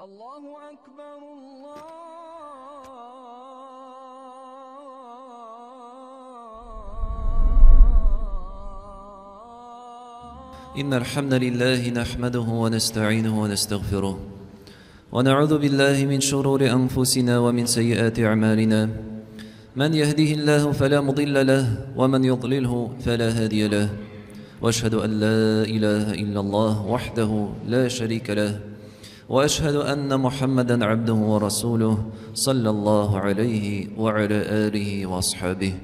الله أكبر إن الحمد لله نحمده ونستعينه ونستغفره ونعوذ بالله من شرور أنفسنا ومن سيئات أعمالنا من يهده الله فلا مضل له ومن يضلله فلا هادي له وأشهد أن لا إله إلا الله وحده لا شريك له وأشهد أن محمدا عبده ورسوله صلى الله عليه وعلى آله وأصحابه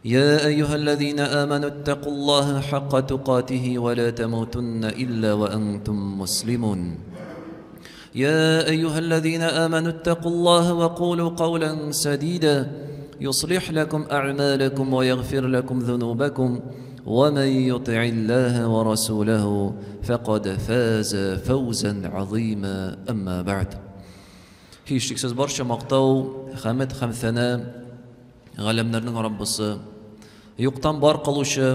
يا أيها الذين آمنوا اتقوا الله حق تقاته ولا تموتن إلا وأنتم مسلمون يا أيها الذين آمنوا اتقوا الله وقولوا قولا سديدا يصلح لكم أعمالكم ويغفر لكم ذنوبكم ومن يطع الله ورسوله فقد فاز فوزا عظيما أما بعد Hiçliksiz barcha maqtov, hamd, hamsana g'alamlarning Rabbisi, yo'qdan bor qiluvchi,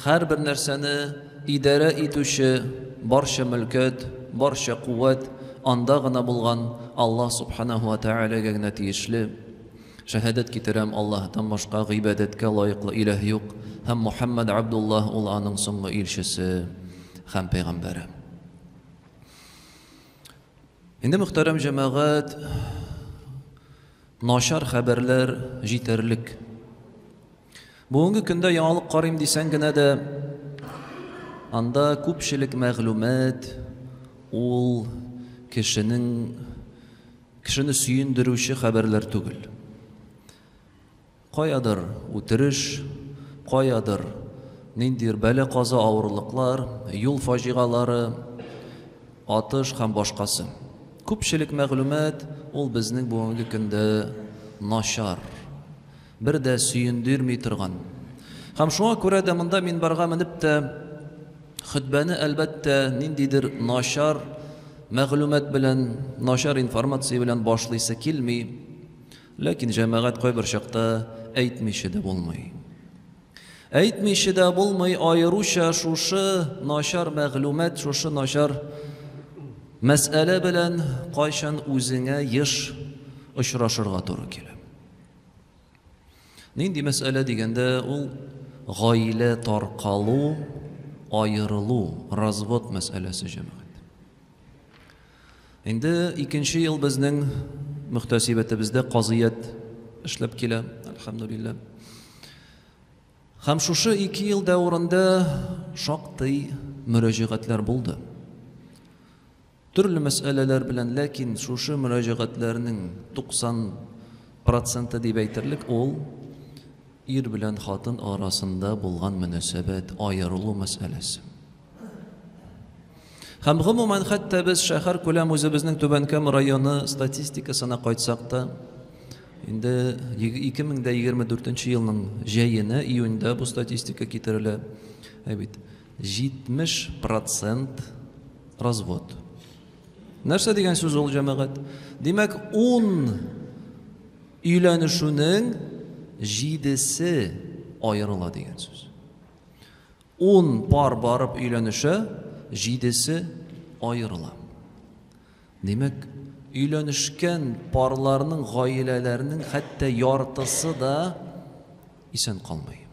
har bir narsani idora etuvchi, barcha mulkat, barcha quvvat ondagina bo'lgan Alloh subhanahu va taolaga tegishli. Shahodat ketiram Allohdan boshqa ibodatga loyiqli iloh yo'q. Ham Muhammad Abdullah ularning so'nggi elchisi, ham payg'ambari. Endi muhtaram jamoat, noshar xabarlar yetarlik. Bugungi kunda yangilik qarayim desangina-da, anda ko'pchilik ma'lumot ul kishini suyundiruvchi xabarlar tugul. Qoyadir o'tirish, qoyadir nindir bala qazo avurliqlar, yo'l fojialari, otish ham boshqasi. Ko'pchilik ma'lumot ul bizning bugungi kunda noshar, birda suyundirmay turgan. Ham shunga ko'ra da munda minbarga minibda xutbani albatta nindidir noshar ma'lumot bilan, noshar informatsiya bilan boshlaysa kelmay, lekin jamoat qo'y bir chaqda aytmishida bo'lmay. Aytmishida bo'lmay ayirusha shusha noshar ma'lumot, shusha noshar mas'ala bilan qayshan o'zingga yish uchrashirga to'g'ri keladi. Nindi mas'ala deganda u g'oila tarqalu, ayirilu, razvod masalasi jamoat. Endi ikkinchi yil bizning muhtasibatimizda qoziyat ishlab keladi, alhamdulillah. Ham shusha 2 yil davrida shoqtiy murojaatlar bo'ldi. Turli masalalar bilan, lekin shusha murojaatlarning 90% deb aytirlik ol er bilan xotin orasida bo'lgan munosabat ayirilu masalasi. Ham umuman hatta biz shahar ko'lam o'zimizning Tubankam rayoni statistikasini qo'ysak-da, endi 2024-yilning jayini iyunda bu statistika keltiriladi. Evet, 70% razvod. Narsa degan so'z ol jamoat? Demak, 10 uylanishning 7si ayriladi degan so'z. 10 par borib uylanishi 7si ayriladi. Demak, uylanishgan parlarning g'oyilalarining hatta yartisi da eson qolmaydi.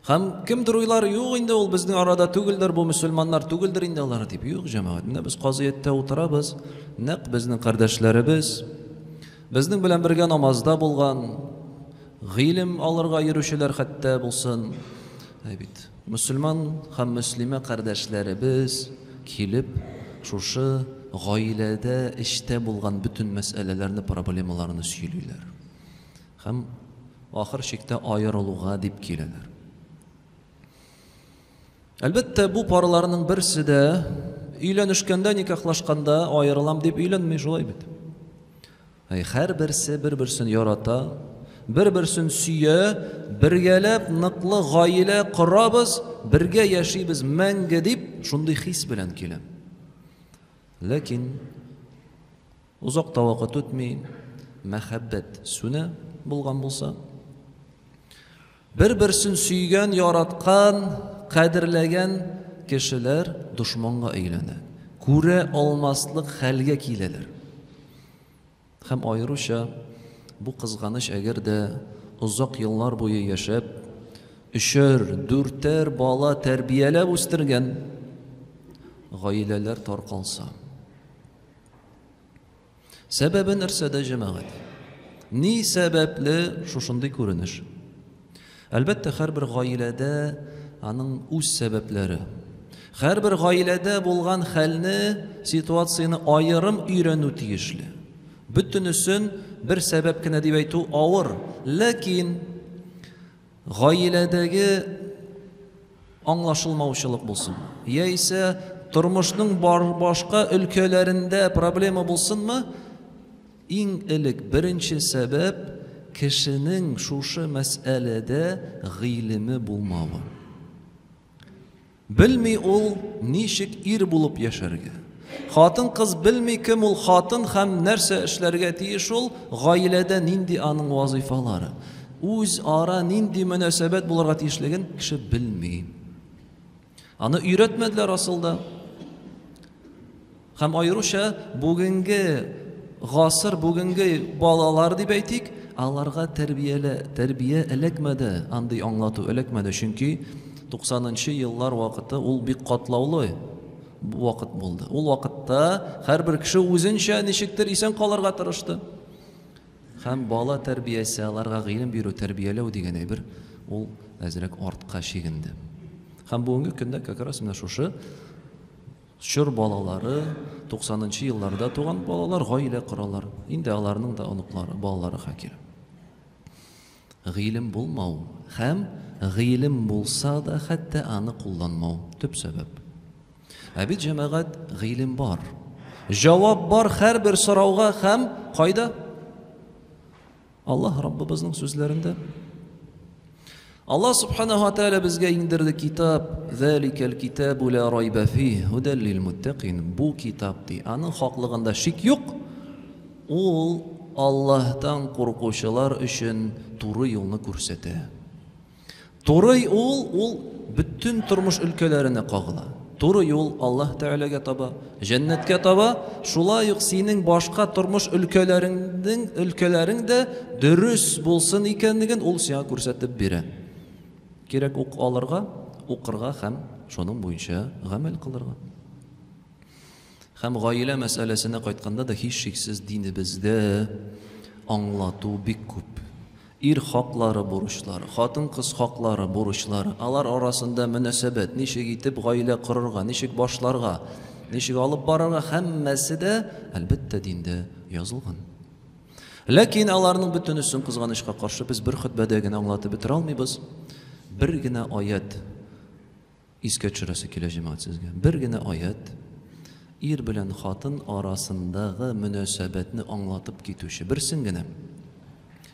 Ham kimdir o'ylar, yo'q endi ol bizning orada tugildir, bu musulmonlar tugildir endi ular deb. Yo'q jamoat, bunda biz qoziyatda o'tiramiz, naq bizning qardoshlarimiz, bizning bilan birga namozda bo'lgan, ilm olirga yuruvchilar hatta bo'lsin. Evet, musulmon ham muslima qardoshlarimiz kelib, shusha g'oyilada ishda bo'lgan butun masalalarni, problemalarini suyulurlar. Ham oxir shekda ayiriluga deb keladilar. Albatta bu paralarning birisida uylanishganda, nikohlashganda ayirilam deb uylanmay jo'yibdi. Har birisi bir-birsini yarata, bir-birsini suya, birgalab niqli g'oyila quramiz, birga yashaymiz manga deb shunday his bilan keladi. Lekin uzoq vaqt o'tmay muhabbat suna bo'lgan bo'lsa, bir-birsini suygan, yaratgan, qadrlagan kishilar dushmonga aylanadi. күрә алмаслык хәлгә киләләр. Һәм аеруча бу кызганыч әгәр дә узак еллар буе яшәп, 3-4 бала тәрбияләп үстергән гаиләләр таркалса. Сәбәбе нәрсәдә җәмәгать? Ни сәбәпле шушындый күренеш? Әлбәттә, һәрбер гаиләдә аның үз сәбәпләре. Һәрбер гаиләдә булган хәлне, ситуацияны аерым өйрәнү тиешле. Бөтенесен бер сәбәп кенә дип әйтү авыр, ләкин гаиләдәге аңлашылмаучылык булсын, яисә тормышның башка өлкәләрендә проблема булсынмы, иң элек беренче сәбәп кешенең шушы мәсьәләдә гыйлеме булмавы. Белми ул ничек ир булып яшәргә. Хатын кыз белми кем ул хатын һәм нәрсә эшләргә тиеш ул, гаиләдә нинди аның вазифалары, үз ара нинди мөнәсәбәт булырга тиешлеген кеше белми. Аны өйрәтмәделәр асылда. Һәм аеруча бүгенге гасыр, бүгенге балалар дип әйтик, аларга тәрбия эләкмәде, андый аңлату эләкмәде, чөнки 90-нчы еллар вакыты ул бик катлаулы вакыт булды. Ул вакытта һәрбер кеше үзенчә ничектер исән калырга тырышты. Һәм бала тәрбиясе, аларга гыйлем бирү, тәрбияләү дигән әйбер, ул әзрәк артка чигенде. Һәм бүгенге көндә кәкрәс менә шушы чор балалары, 90-нчы елларда туган балалар гаилә коралар. Инде аларның да оныклары, балалары хакир. Гыйлем булмау һәм гыйлем булса да хәтта аны кулланмау төп сәбәп. Ә бит җәмәгать гыйлем бар. Җавап бар һәрбер сорауга һәм кайда? Аллаһ Раббыбызның сүзләрендә. Allah subhanahu wa ta'ala bizga indirdi kitap. Zalikal kitabu la rayba fihi hudan lil muttaqin. Bu kitapdi. Aның хаклыгында шик юк. Ул Аллаһтан куркучылар өчен туры юлны күрсәтә. Туры ул бүтән тормыш өлкәләренә кагыла. Туры юл Аллаһ Тәгаләгә таба, җәннәткә таба. Шулай ук синең башка тормыш өлкәләрең дә дөрес булсын икәнлеген ул сиңа күрсәтеп бирә. Кирәк ук алырга, укырга һәм шуның буенча гамәл кылырга. Һәм гаилә мәсьәләсенә кайтканда да һич шиксез динебездә аңлату бик күп. Ир хаклары, бурычлары, хатын кыз хаклары, бурычлары, алар арасында мөнәсәбәт, ничек итеп гаилә корырга, ничек башларга, ничек алып барырга, һәммәсе дә әлбәттә диндә язылган. Ләкин аларның бөтенесен кызганычка каршы без бер хутбәдә генә аңлатып бетерә алмыйбыз. Бер генә аят искә төшерәсе килә җәмәгать сезгә. Бер генә аят ир белән хатын арасындагы мөнәсәбәтне аңлатып китүче. Берсен генә.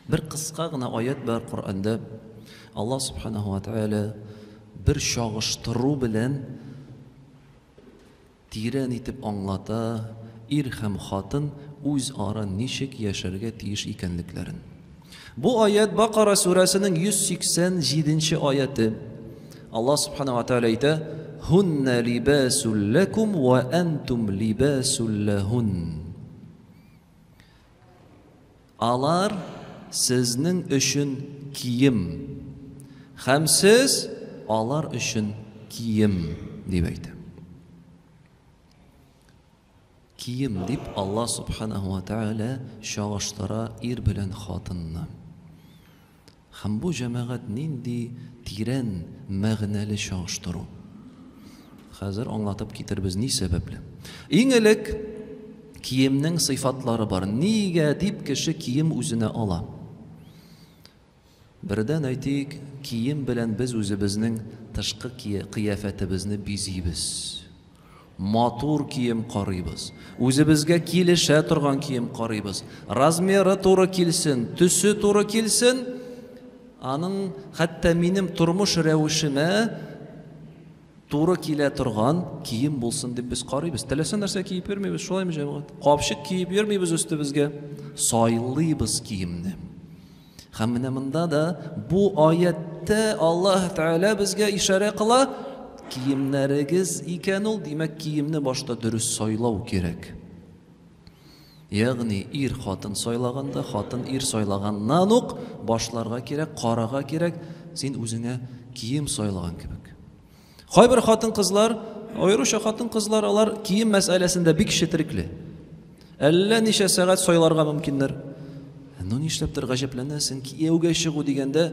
Бер кыска гына аят бар Коръәндә. Аллаһ Субханаһу ва Тәгалә бер чагыштыру белән тирән итеп аңлата ир һәм хатын үз ара ничек яшәргә тиеш икәнлекләрен. Бу аят Бакара сүрәсенең 187-нче аяты. Аллаһ Субханаһу ва Тәгалә әйтә: "Хунна либасул лакум ва антум либасул лахун." Алар сезнең өчен кием, һәм сез алар өчен кием дип әйтә. Кием дип Аллаһ Субханаһу ва Тәгалә чагыштыра ир белән хатынны. Һәм бу җәмәгать нинди тирән мәгънәле чагыштыру. Хәзер аңлатып китербез ни сәбәпле. Иң элек киемнең сыйфатлары бар. Нигә дип кеше кием үзенә ала? Бердән әйтик, кием белән без үзебезнең тышкы кыяфәтебезне бизибез. Матур кием карыйбыз. Үзебезгә килешә торган кием карыйбыз. Размеры туры килсен, төсе туры килсен, аның хәтта минем тормыш рәвешемә туры килә торган кием булсын дип без карыйбыз. Теләсә нәрсә киеп йөрмибез, шулаймы җәмәгать? Капчык киеп йөрмибез өстебезгә, сайлыйбыз киемне. Һәм менә монда да бу аятта Аллаһ Тәгалә безгә ишарә кыла, киемнәрегез икән ул, димәк, киемне башта дөрес сайлау кирәк. Ягъни ир хатын сайлаганда, хатын ир сайлаганнан ук башларга кирәк, карага кирәк, син үзеңә кием сайлаган кебек. Кайбер хатын кызлар, аеруча хатын кызлар, алар кием мәсьәләсендә бик четерекле. Әллә ничә сәгать сайларга мөмкиннәр. Ну нишләптер гаҗәпләнәсең, кияүгә чыгу дигәндә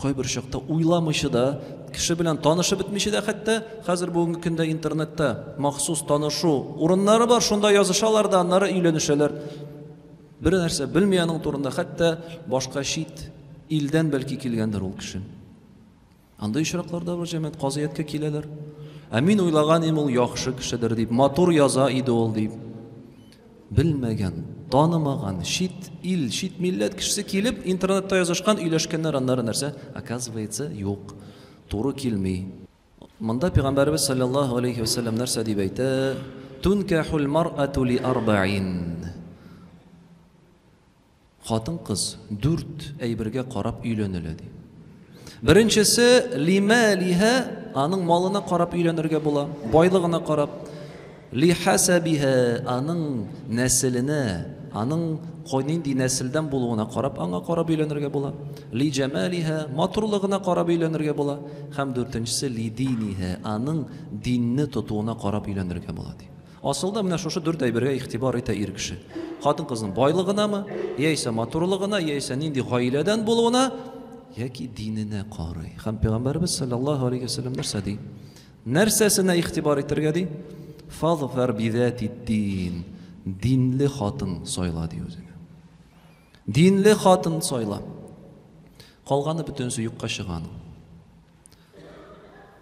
кайбер чакта уйламыйчы да, кеше белән танышып бетмичә дә, хәтта хәзер бүгенге көндә интернетта махсус танышу урыннары бар, шунда язышалар да, аннары өйләнешәләр. Бер нәрсә белми аның турында, хәтта башка чит илдән бәлки килгәндер ул кеше. Анда ишракларда бар җәмәгать казыяткә киләләр. Мин уйлаган идем ул яхшы кешедер дип, матур яза иде ул дип. Белмәгән, танымаган, чит ил, чит милләт кешесе килеп, интернетта язышкан, өйләшкәннәр, аннары нәрсә? Оказывается, юк, туры килми. Монда Пәйгамбәрбез саллаллаһу алейхи ва саллям нәрсә дип әйтә? Тункахул мар'ату ли арбаин. Хатын кыз 4 әйбергә карап өйләнелә ди. Беренчесе лималиха, аның малына карап өйләнергә була, байлыгына карап. Лихасабиха, аның нәселенә, аның нинди нәселдән булуына карап, аңа карап өйләнергә була. Ли җамалиха, матурлыгына карап өйләнергә була. Һәм 4-нчесе ли диниха, аның динне тотуына карап өйләнергә була ди. Асылда менә шушы 4 әйбергә игътибар итә ир кеше. Хатын кызның байлыгынамы, яисә матурлыгына, яисә нинди гаиләдән булуына, яки диненә карый. Һәм Пәйгамбәрбез саллаллаһу алейхи ва саллям нәрсә ди? Нәрсәсенә игътибар итәргә ди? Фазфар бидати дин. Динле хатын сайла ди үзеңә. Динле хатын сайла. Калганы бөтенсе юкка чыган.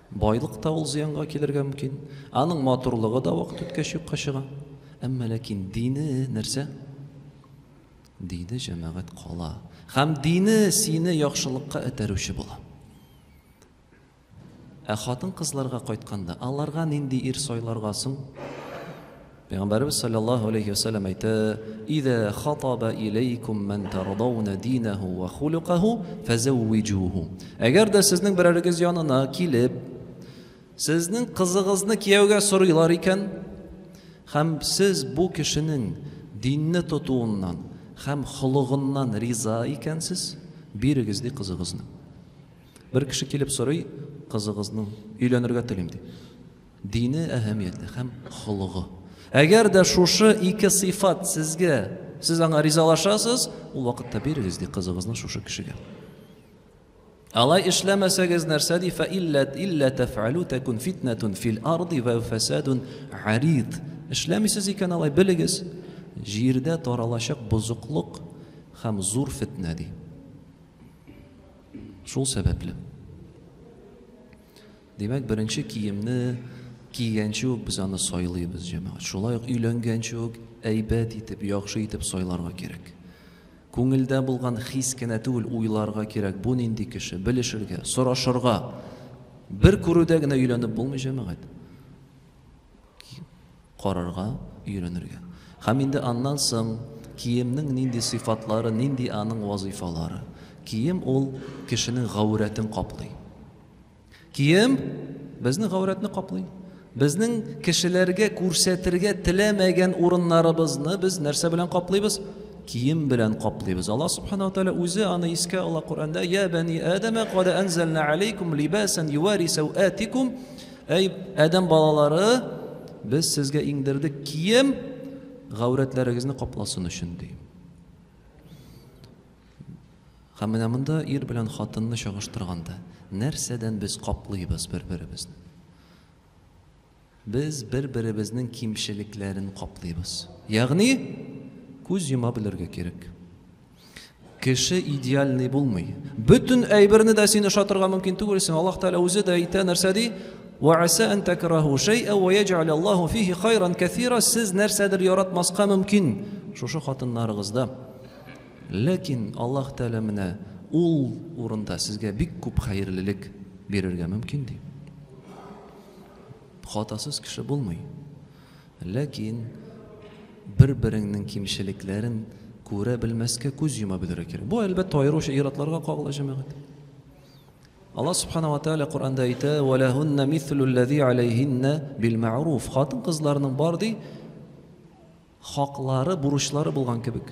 Байлык та ул зыянга килергә мөмкин. Аның матурлыгы да вакыт үткәч юкка чыга. Әмма ләкин дине нәрсә? Дине җәмәгать кала. Һәм дине сине яхшылыкка этәрүче була. Хатын кызларга кайтканда, аларга нинди ир сайларгасың? Пәйгамбәрбез саллаллаһу алейхи ва саллям әйтә: "Иза хатаба илейкум ман тардауна динаху ва хулукаху фазаввиджуху." Әгәр дә сезнең берәрегез янына килеп, сезнең кызыгызны кияүгә сорыйлар икән, һәм сез бу кешенең динне тотуыннан һәм хулыгыннан риза икәнсез, бирегез ди кызыгызны. Бер кеше килеп сорый, кызыгызның өйләнергә телим ди. Дине әһәмиятле һәм хулыгы. Әгәр дә шушы 2 сыйфат сезгә, сез аңа ризалашасыз, ул вакытта бирегез ди кызыгызны шушы кешегә. Алай эшләмәсәгез нәрсә ди? Фа илля таф'алу такун фитнатун фил арди ва фасадун арид. Эшләмисез икән алай, белегез, җирдә таралачак бозыклык һәм зур фитнә ди. Шул сәбәпле. Димәк, беренче киемне кигәнче үк без аны сайлыйбыз җәмәгать. Шулай ук өйләнгәнче үк әйбәт итеп, яхшы итеп сайларга кирәк. Күңелдә булган хис кенә түгел, уйларга кирәк. Бу нинди кеше, белешергә, сорашырга. Бер күрүдә генә өйләнеп булмый җәмәгать. Карарга, өйрәнергә. Һәм инде аннан соң киемнең нинди сыйфатлары, нинди аның вазифалары. Кием ул кешенең гаурәтен каплый. Кием безнең гаурәтне каплый. Безнең кешеләргә күрсәтергә теләмәгән урыннарыбызны без нәрсә белән каплыйбыз? Кием белән каплыйбыз. Аллаһ субханаһу ва тааля үзе аны искә ала Кур'анда: "Я бани Адама, кад анзална алейкум либасан ювари сауатикум." Эй Адам балалары, без сезгә иңдердек кием гаурәтләрегезне капласын өчен ди. Һәм менә монда ир белән хатынны чагыштырганда, нәрсәдән без каплыйбыз бер-беребезне? Без бер-беребезнең кимчелекләрен каплыйбыз. Ягъни күз йома белергә кирәк. Кеше идеальный булмый. Бүтән әйберне дә син ошатырга мөмкин түгелсең. Аллаһ Тәала үзе дә әйтә нәрсә ди? "Ва аса ан такраху шай'ан ва ядж'ал Аллаһу фиһи хайран каthira." Сез нәрсәдер яратмаска мөмкин шушы хатыннарыгызда. Ләкин Аллаһ Тәала менә ул урында сезгә бик күп хәерлелек бирергә мөмкин ди. Хатасыз кеше булмый. Ләкин бер-береңнең кимчелекләрен күрә белмәскә күз йома белергә кирәк. Бу әлбәттә аеруча иратларга кагыла җәмәгать. Allah subhanahu wa ta'ala Qur'anda ayta: "Wa lahunna mithlu allazi alayhinna bil ma'ruf." Xotin qizlarning bordi, haqlari, burushlari bo'lgan kebek.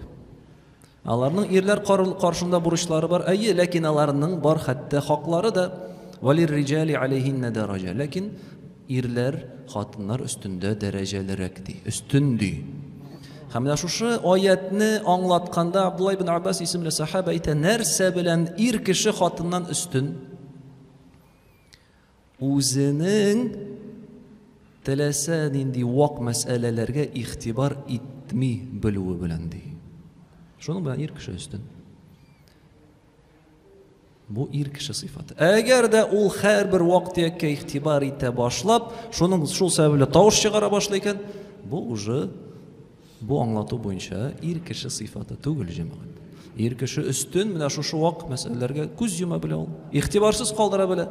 Alarning erlar qarshында burushlari bor, lekin alarning bor hatto haqlari da valir rijali alayhinna daraja. Lekin erlar xotinlar ustunda darajalardir, ustundir. Hamda şu oyatni anglatganda Abdullah ibn Abbas ismli sahaba ayta: "Narsa bilan er kishi xotindan ustun? O'zining tilasa nindi vaq masalalarga ig'tibor etmi biluvi bilan deydi. Şunun bilan er kishi ustun. Bu er kishi sifati. Agarda ul har bir vaqtga ig'tibor eta boshlab, shuning shu sababli tovush chiqara boshlaykan, bu уже bu anglatuv bo'yicha er kishi sifati tug'il jamoat. Er kishi ustun mana shu vaq masalalarga ko'z yuma bila ol, ig'tiborsiz qoldira bila.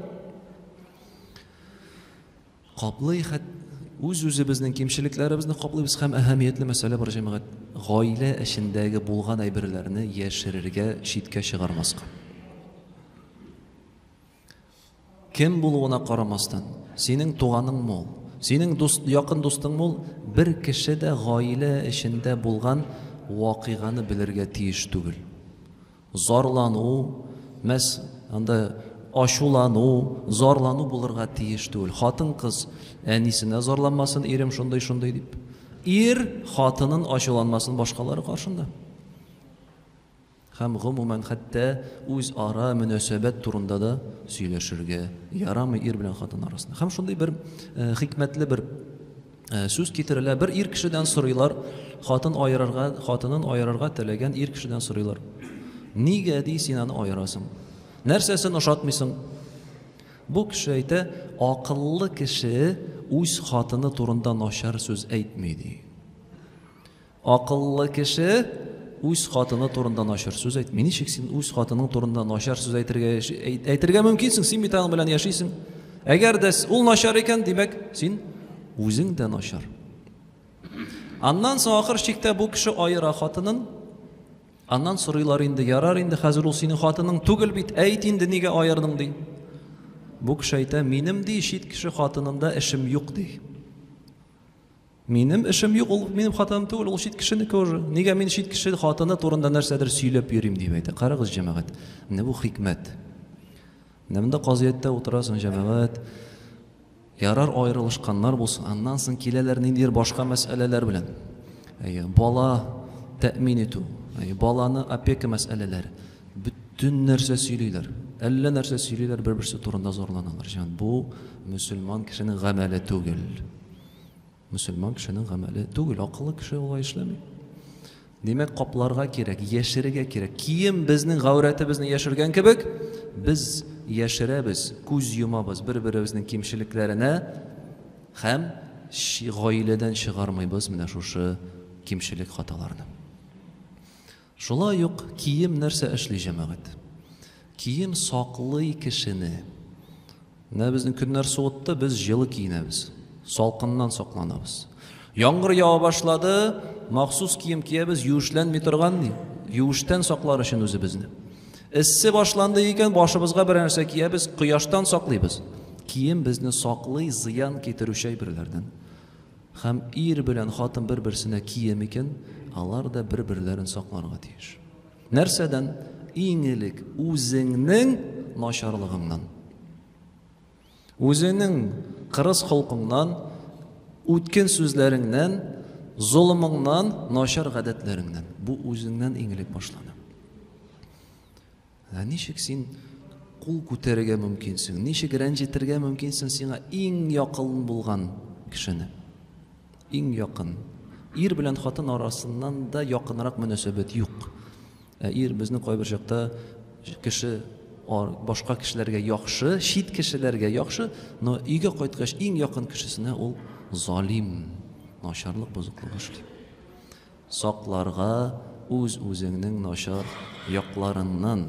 Qoplay o'z-o'zimizning kimchiliklarimizni qoplaymiz ham ahamiyatli masala bir jamoat. Oila ishindagi bo'lgan aybirlarni yashirishga, shitga chiqarmasqa. Kim bo'luvina qaramasdan, sening tug'aning mol, sening yaqin do'sting mol, bir kishida oila ishida bo'lgan voqeani bilirga tegish tugul. Zorlanu, anda ashulanu, zorlanu bo'lirga tegish tugul. Xotin qiz anisini zorlanmasin, erim shunday deb. Er xotinin ashulanmasin boshqalari qarshında. Ham umuman hatta o'zaro munosabat turunda da söylashirga yaramay er bilan xotin orasida. Ham shunday bir hikmatli bir so'z keltiriladi. Bir er kishidan so'raylar, xotinin ayirarga tilagan er kishidan so'raylar. Nega deysinani ayirasan? Narsasini o'shatmaysan? Bu kishi ayta, aqlli kishi o'z xotini turunda noshar so'z aytmaydi. Aqlli kishi o'z xotini turunda noshar so'z aytmaydi. Sen o'z xotining turunda noshar so'z aytirga mumkinsin, sen bitan bilan yashaysan. Agarda u noshar ekan, demak sen o'zing da noshar. Andan so'ng oxir chekda bu kishi ayira xotinin, andan so'raylar endi yarar endi hozir u sening xotining tugil bit, ayt endi nega ayirding dey. Bu kishi ayta, menim dey shit kishi xotinimda ishim yo'q dey. Menim ishim yo'q, menim xotinim tugil, u shit kishini ko'ri. Nega men shit kishi xotini turunda narsadir suylab yurim deb ayta. Qarag'iz jamoat. Ne bu hikmat. Nimda qoziyatda o'tirasan jamoat. Yarar ayrilishganlar bo'lsin, andan so'ng kelalar nindir boshqa masalalar bilan. Bola ta'min etu, bolani opeka masalalari, bütün narsa suylaylar. Alla narsa suylaylar, bir-birisi turunda zo'rlanarlar. Bu musulmon kishining g'amali tugil. Musulmon kishining g'amali tugil, aqlli kishi o'lay ishlamaydi. Demak, qoplarga kerak, yashiriga kerak. Kiyim bizning g'avratimizni yashirgan kebek, biz yashiramiz, ko'z yumamiz bir-birimizning kimchiliklarini ham g'oyiladan chiqarmaymiz mana shu kimchilik xatolarni. Shulay yo'q, kiyim narsa ishli jamoat. Kiyim soqli kishini. Bizning kunlar sovuqda biz yili kiyinamiz. Salqindan saqlanamiz. Yomg'ir yo'a boshladi, maxsus kiyim kiyamiz, yuvishlanmay turgan, yuvishdan saqlar uchun o'zi bizni. Issi boshlandi ekan, boshimizga bir narsa kiyamiz, quyoshdan saqlaymiz. Kiyim bizni saqlay, ziyon keltiruvchi birlardan. Ham er bilan xotin bir-birsini kiyim ekan, alar da bir-birlarini saqlarga tegish. Narsadan еңілік o'zingning nosharlig'ingdan, o'zingning qiris xulqingdan, o'tkin so'zlaringdan, zulmingdan, noshar g'adatlaringdan. Bu o'zingdan еңілік boshlanadi. Nechik sen qo'l ko'targa mumkinsin, nechik ranjitirga mumkinsin senga eng yaqin bo'lgan kishini. Eng yaqin. Er bilan xotin orasidan da yaqinroq munosabat yo'q. Er bizni qo'y bir joqda kishi boshqa kishilarga yaxshi, shit kishilarga yaxshi, uyga qaytgach eng yaqin kishisini ul zolim, nosharlik buzuqlik ishlaydi. Soqlarga o'zingning noshar yoqlarindan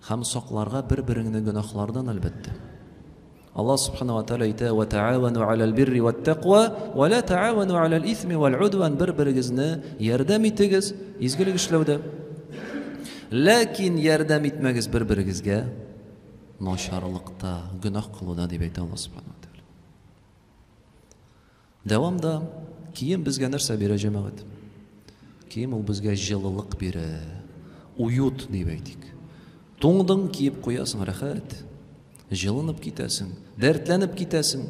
ham soqlarga bir-biringning gunohlardan albatta. Allah subhanahu wa ta'ala ayta: "Va ta'awanu 'alal birri wat taqwa va la ta'awanu 'alal ithmi wal 'udwan." Bir-biringizni yordam etingiz ezgulik ishlovda. Lekin yordam etmagiz bir-biringizga нашарлыкта, гүнах кылуда дип әйтә Алла Субханаһу ва Тәгалә. Дәвамда кием безгә нәрсә бирә җәмәгать? Кием ул безгә җылылык бирә, уют дип әйтик. Туңдың киеп куясың, рәхәт. Җылынып китәсең, дәртләнеп китәсең.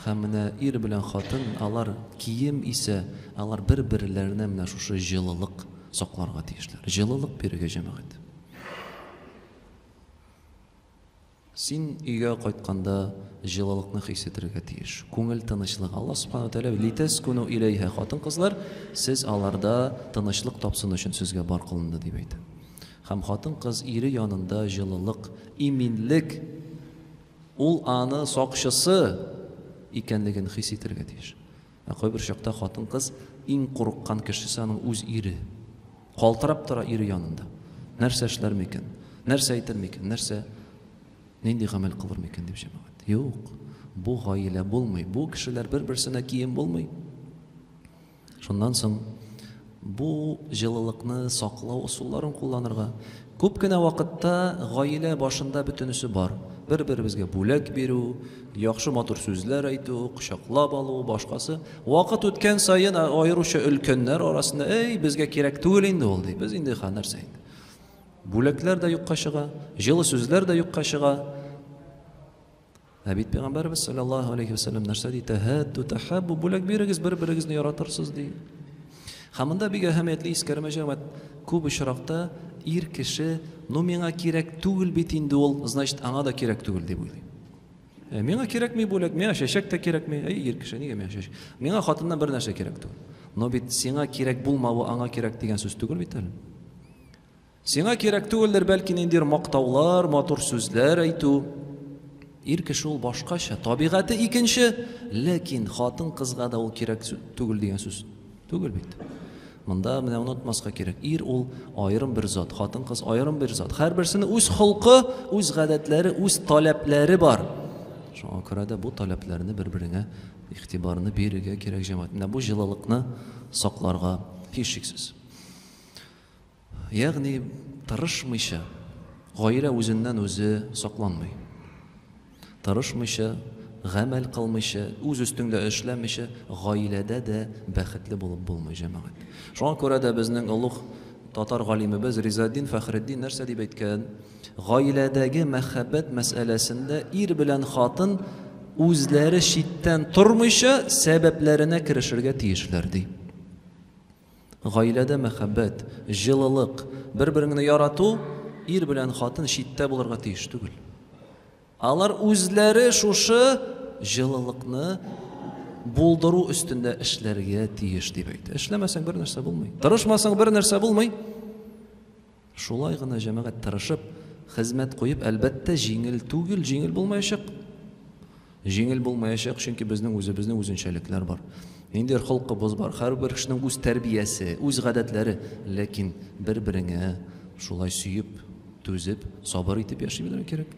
Һәм менә ир белән хатын, алар кием исә, алар бер-берләренә менә шушы җылылык сакларга тиешләр. Җылылык бирергә җәмәгать. Син өйгә кайтканда җылылыкны хис итәргә тиеш. Күңел тынычлыгы. Алла Субханаһу ва Тәгалә литаскуну илейһа, хатын-кызлар, сез аларда тынычлык тапсын өчен сезгә бар кылынды дип әйтә. Һәм хатын-кыз ире янында җылылык, иминлек, ул аны сакчысы икәнлеген хис итәргә тиеш. Кайбер чакта хатын-кыз иң курыккан кешесе аның үз ире. Калтырап тора ире янында. Нәрсә эшләр микән? Нәрсә әйтер микән? Нәрсә нинди гамәл кылыр микән дип җәмәгать. Юк, бу гаилә булмый. Бу кешеләр бер-берсенә кием булмый. Шуннан соң бу җылылыкны саклау усулларын кулланырга. Күп кенә вакытта гаилә башында бөтенесе бар. Бер-беребезгә бүләк бирү, яхшы матур сүзләр әйтү, кочаклап алу, башкасы. Вакыт үткән саен аеруча өлкәннәр арасында, безгә кирәк түгел инде ул ди. Без инде нәрсә инде. Бүләкләр дә юкка чыга, җылы сүзләр дә юкка чыга. Бит Пәйгамбәрбез саллаллаһу алейхи ва саллям нәрсә ди? Тахадду тахаббу, бүләк бирегез, бер-берегезне яратырсыз ди. Һәм монда бик әһәмиятле искәрмә җәмәгать. Күп очракта ир кеше, миңа кирәк түгел бит инде ул, значит, аңа да кирәк түгел дип уйлый. Миңа кирәкми бүләк, миңа чәчәк тә кирәкми. Ир кеше нигә миңа чәчәк? Миңа хатыннан бер нәрсә кирәк түгел. Но бит сиңа кирәк булмавы аңа кирәк дигән сүз түгел бит әле. Сиңа кирәк түгелдер бәлки ниндидер мактаулар, матур сүзләр әйтү. Ир кеше ул башкача, табигате икенче, ләкин хатын-кызга да ул кирәк түгел дигән сүз түгел бит. Монда менә онытмаска кирәк. Ир ул аерым бер зат, хатын-кыз аерым бер зат. Һәрберсенең үз холкы, үз гадәтләре, үз таләпләре бар. Шуңа күрә дә бу таләпләрне бер-береңә игътибарны бирергә кирәк җәмәгать. Менә бу җылылыкны сакларга һичшиксез. Ягъни тырышмыйча, гаилә үзеннән үзе сакланмый. Тырышмыйча, гамәл кылмыйча, үз өстендә эшләмичә, гаиләдә дә бәхетле булып булмый җәмәгать. Шуңа күрә дә безнең улуг татар галимебез Ризаддин Фәхреддин нәрсә дип әйткән? Гаиләдәге мәхәббәт мәсьәләсендә ир белән хатын үзләре читтән тормыйча сәбәпләренә керешергә тиешләр ди. Гаиләдә мәхәббәт, җылылык, бер-береңне ярату ир белән хатын читтә булырга тиеш түгел. Алар үзләре шушы җылылыкны булдыру өстендә эшләргә тиеш дип әйтә. Эшләмәсәң бер нәрсә булмый. Тырышмасаң бер нәрсә булмый. Шулай гына җәмәгать тырышып, хезмәт куеп, әлбәттә җиңел түгел, җиңел булмаячак. Җиңел булмаячак, чөнки безнең үзебезнең үзенчәлекләр бар. Ниндидер холкыбыз бар, һәрбер кешенең үз тәрбиясе, үз гадәтләре, ләкин бер-береңә шулай сөеп, түзеп, сабыр итеп яши белергә кирәк.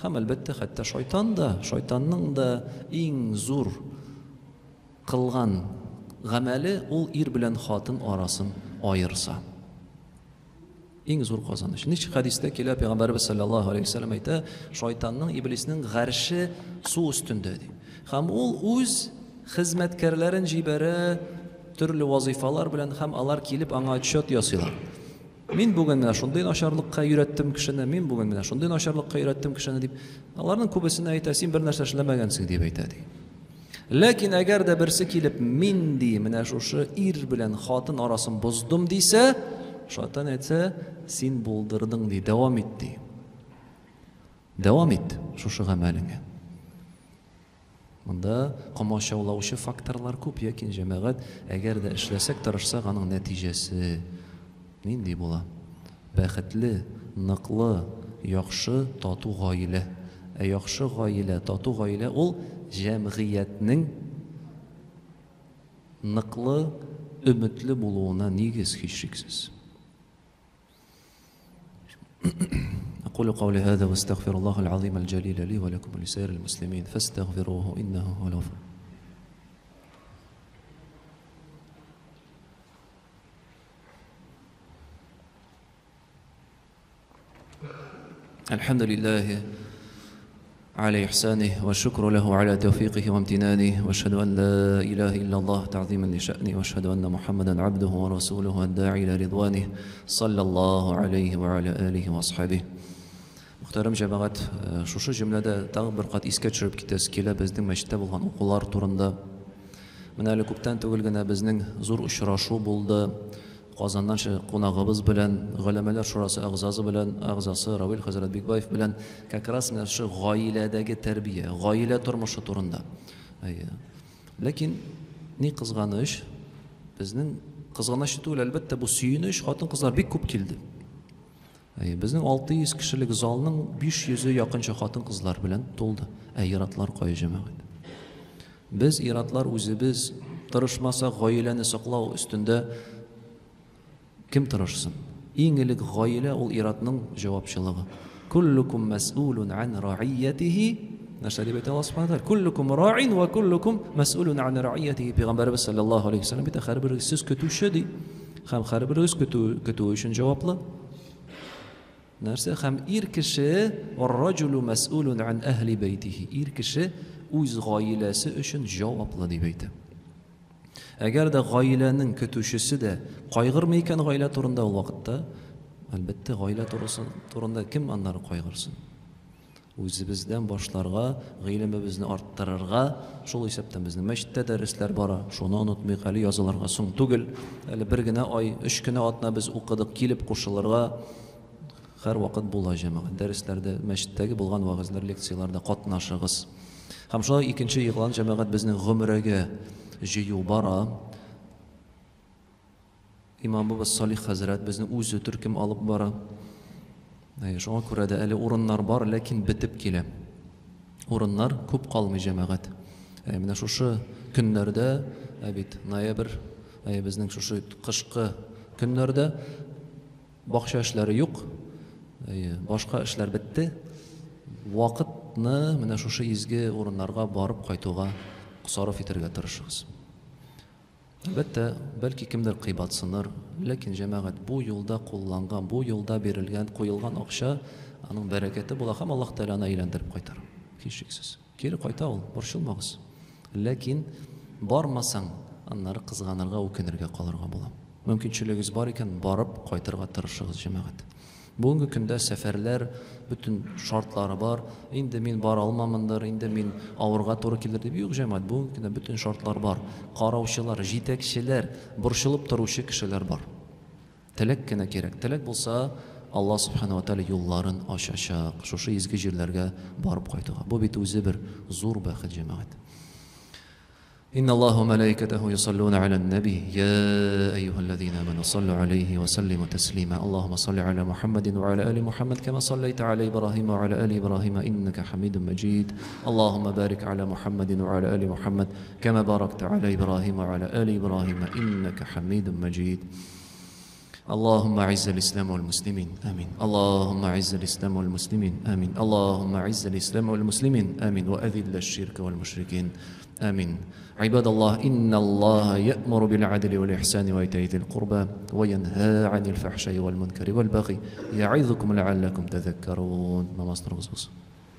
Һәм әлбәттә хәтта шайтанның да иң зур кылган гамәле ул ир белән хатын арасын айырса. Иң зур казаныш. Ничек хадистә килә, Пәйгамбәрбез саллаллаһу алейхи ва саллям әйтә, шайтанның, иблиснең гәрше су өстендә ди. Һәм ул үз хезмәткәрләрен җибәрә төрле вазифалар белән, һәм алар килеп аңа отчет ясыйлар. Мин бүген менә шундый начарлыкка өйрәттем кешене, мин бүген менә шундый начарлыкка өйрәттем кешене дип, аларның күбесенә әйтә, син бер нәрсә эшләмәгәнсең дип әйтә ди. Ләкин әгәр дә берсе килеп, мин ди, менә шушы ир белән хатын арасын боздым дисә, шайтан әйтсә, син булдырдың ди, дәвам ит ди. Дәвам ит шушы гамәлеңә. Монда камашаулаучы факторлар күп, яки җәмәгать, әгәр дә эшләсәк, тырышсак, аның нәтиҗәсе нинди була? Бәхетле, ныклы, яхшы, тату гаилә. Яхшы гаилә, тату гаилә ул җәмгыятьнең ныклы, өметле булуына нигез һичшиксез. أقول قولي هذا واستغفر الله العظيم الجليل لي ولكم ولسائر المسلمين فاستغفروه إنه هو الغفور. الحمد لله على إحسانه والشكر له على توفيقه وامتنانه وأشهد أن لا إله إلا الله تعظيما لشأنه وأشهد أن محمدا عبده ورسوله الداعي إلى رضوانه صلى الله عليه وعلى آله وأصحابه. Muhterem cemaat, şu cümlede tağ bir kat iske çürüp kitesi kele bizden meşte bulgan okular turunda. Менә әле күптән түгел генә безнең зур очрашу булды. Казаннан кунагыбыз белән, галәмәләр шурасы агзасы Равил хәзрәт Бикбаев белән как раз менә шу гаиләдәге тәрбия, гаилә тормышы турында. Ләкин ни кызганыч, безнең кызганыч түгел, әлбәттә бу сөенеч, хатын-кызлар бик күп килде. Безнең 600 кешелек залның 500-е якынча хатын-кызлар белән тулды. Иратлар кая җәмәгать. Biz iratlar үзебез тырышмасак гаиләне саклау өстендә кем тырышсын? Иң элек гаилә ул иратның җавапчылыгы. Куллукум мас'улун ан ра'iyyatihi. Нәрсә дип әйтә Аллаһ Субханаһу ва тааля? Куллукум рa'ин ва куллукум мас'улун ан ра'iyyatihi. Пәйгамбәрбез саллаллаһу алейһи ва саллям бит һәрбер сез көтүче ди. Һәм һәрбер көтү өчен җаваплы. Нәрсә һәм ир кеше ва-раҗулу мас'улун ан әһли бәйтиһи. Ир кеше үз гаиләсе өчен җаваплы дип әйтә. Әгәр дә гаиләнең көтүчесе дә кайгырмый икән гаилә турында ул вакытта, әлбәттә гаилә турында кем аннары кайгырсын? Үзебездән башларга, гыйлемебезне арттырырга, шул исәптән безнең мәчеттә дәресләр бара. Шуны онытмыйк, әле язылырга соң түгел. Әле бер генә ай, 3 көнә атна без укыдык, килеп кушылырга һәр вакыт була җәмәгать. Дәресләрдә, мәчеттәге булган вагызлар, лекцияләрдә катнашыгыз. Һәм шулай икенче йыгылган җәмәгать безнең гомрәгә җыю бара. Имамыбыз Салих хәзрәт безнең үзе төркем алып бара. Шуңа күрә дә әле урыннар бар, ләкин бетеп килә. Урыннар күп калмый җәмәгать. Менә шушы көннәрдә, бит ноябрь, безнең шушы кышкы көннәрдә бакча эшләре юк. Башка эшләр бетте. Вакытны менә шушы изге урыннарга барып кайтуга сарыф итәргә тырышыгыз. Әлбәттә, бәлки кемдер кыйбатсыныр, ләкин җәмәгать бу юлда кулланган, бу юлда бирелгән, куелган акча, аның бәрәкәте була һәм Аллаһ Тәгаләне әйләндереп кайтар. Кичексез. Кире кайта ул, борчылмагыз. Ләкин бармасаң, аннары кызганырга, үкенергә калырга була. Мөмкинчелегез бар икән, барып кайтырга тырышыгыз җәмәгать. Бүгенге көндә сәфәрләр, bütün шартлары бар. Инде мин бара алмамындыр, инде мин авырга туры килер дип юк җәмәгать. Бүгенге көндә bütün шартлар бар. Караучылар, җитәкчеләр, борчылып торучы кешеләр бар. Теләк кенә кирәк. Теләк булса, Аллаһ Субханаһу ва тааля юлларын ачачак. Шушы изге җирләргә барып кайтуга. Бу бит үзе бер зур бәхет җәмәгать. إن الله وملائكته يصلون على النبي يا أيها الذين آمنوا صلوا عليه وسلموا تسليما اللهم صل على محمد وعلى آل محمد كما صليت على إبراهيم وعلى آل إبراهيم إنك حميد مجيد اللهم بارك على محمد وعلى آل محمد كما باركت على إبراهيم وعلى آل إبراهيم إنك حميد مجيد اللهم أعز الإسلام والمسلمين آمين اللهم أعز الإسلام والمسلمين آمين اللهم أعز الإسلام والمسلمين آمين وأذل الشرك والمشركين آمين عباد الله إن الله يأمر بالعدل والإحسان وإيتاء ذي القربى وينهى عن الفحشاء والمنكر والبغي يعظكم لعلكم تذكرون.